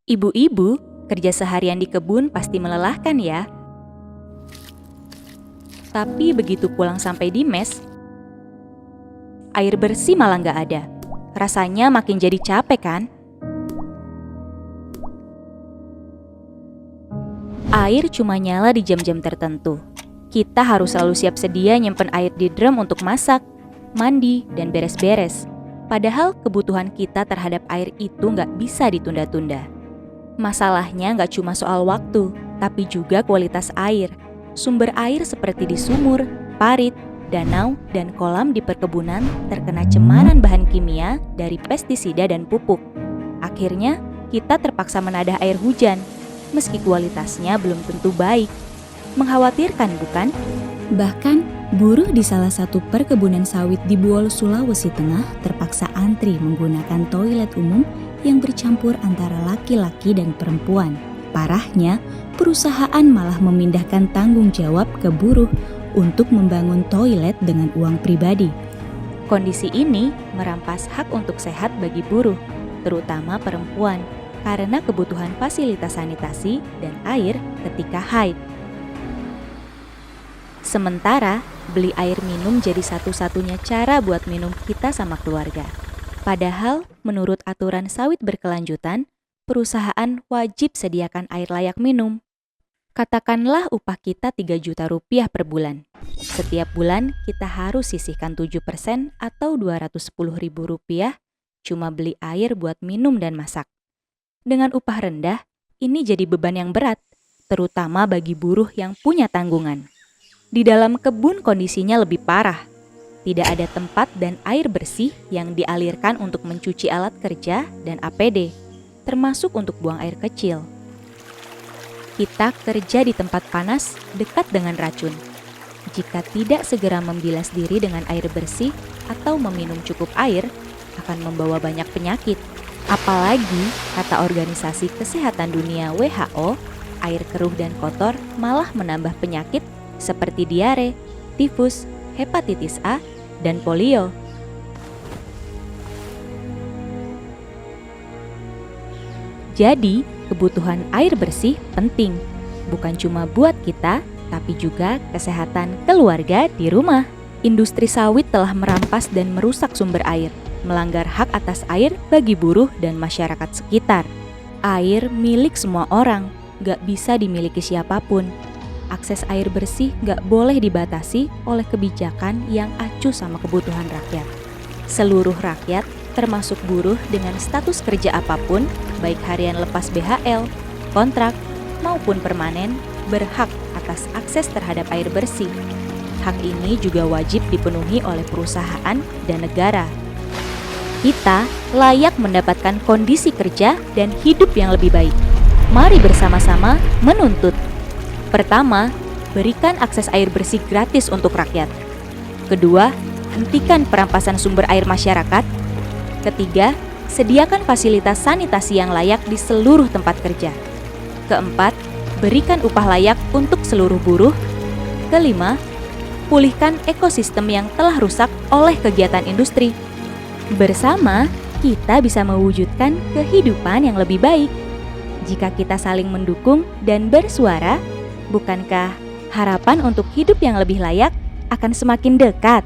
Ibu-ibu, kerja seharian di kebun pasti melelahkan ya. Tapi begitu pulang sampai di mes, air bersih malah nggak ada. Rasanya makin jadi capek kan? Air cuma nyala di jam-jam tertentu. Kita harus selalu siap sedia nyimpen air di drum untuk masak, mandi, dan beres-beres. Padahal kebutuhan kita terhadap air itu nggak bisa ditunda-tunda. Masalahnya nggak cuma soal waktu, tapi juga kualitas air. Sumber air seperti di sumur, parit, danau, dan kolam di perkebunan terkena cemaran bahan kimia dari pestisida dan pupuk. Akhirnya, kita terpaksa menadah air hujan, meski kualitasnya belum tentu baik. Mengkhawatirkan bukan? Bahkan, buruh di salah satu perkebunan sawit di Buol, Sulawesi Tengah terpaksa antri menggunakan toilet umum yang bercampur antara laki-laki dan perempuan. Parahnya, perusahaan malah memindahkan tanggung jawab ke buruh untuk membangun toilet dengan uang pribadi. Kondisi ini merampas hak untuk sehat bagi buruh, terutama perempuan, karena kebutuhan fasilitas sanitasi dan air ketika haid. Sementara, beli air minum jadi satu-satunya cara buat minum kita sama keluarga. Padahal, menurut aturan sawit berkelanjutan, perusahaan wajib sediakan air layak minum. Katakanlah upah kita 3 juta rupiah per bulan. Setiap bulan kita harus sisihkan 7% atau 210 ribu rupiah cuma beli air buat minum dan masak. Dengan upah rendah, ini jadi beban yang berat, terutama bagi buruh yang punya tanggungan. Di dalam kebun kondisinya lebih parah. Tidak ada tempat dan air bersih yang dialirkan untuk mencuci alat kerja dan APD, termasuk untuk buang air kecil. Kita kerja di tempat panas dekat dengan racun. Jika tidak segera membilas diri dengan air bersih atau meminum cukup air, akan membawa banyak penyakit. Apalagi, kata Organisasi Kesehatan Dunia WHO, air keruh dan kotor malah menambah penyakit seperti diare, tifus, hepatitis A, dan polio. Jadi, kebutuhan air bersih penting, bukan cuma buat kita, tapi juga kesehatan keluarga di rumah. Industri sawit telah merampas dan merusak sumber air, melanggar hak atas air bagi buruh dan masyarakat sekitar. Air milik semua orang, gak bisa dimiliki siapapun. Akses air bersih gak boleh dibatasi oleh kebijakan yang acuh sama kebutuhan rakyat. Seluruh rakyat, termasuk buruh dengan status kerja apapun, baik harian lepas BHL, kontrak, maupun permanen, berhak atas akses terhadap air bersih. Hak ini juga wajib dipenuhi oleh perusahaan dan negara. Kita layak mendapatkan kondisi kerja dan hidup yang lebih baik. Mari bersama-sama menuntut. Pertama, berikan akses air bersih gratis untuk rakyat. Kedua, hentikan perampasan sumber air masyarakat. Ketiga, sediakan fasilitas sanitasi yang layak di seluruh tempat kerja. Keempat, berikan upah layak untuk seluruh buruh. Kelima, pulihkan ekosistem yang telah rusak oleh kegiatan industri. Bersama, kita bisa mewujudkan kehidupan yang lebih baik. Jika kita saling mendukung dan bersuara, bukankah harapan untuk hidup yang lebih layak akan semakin dekat?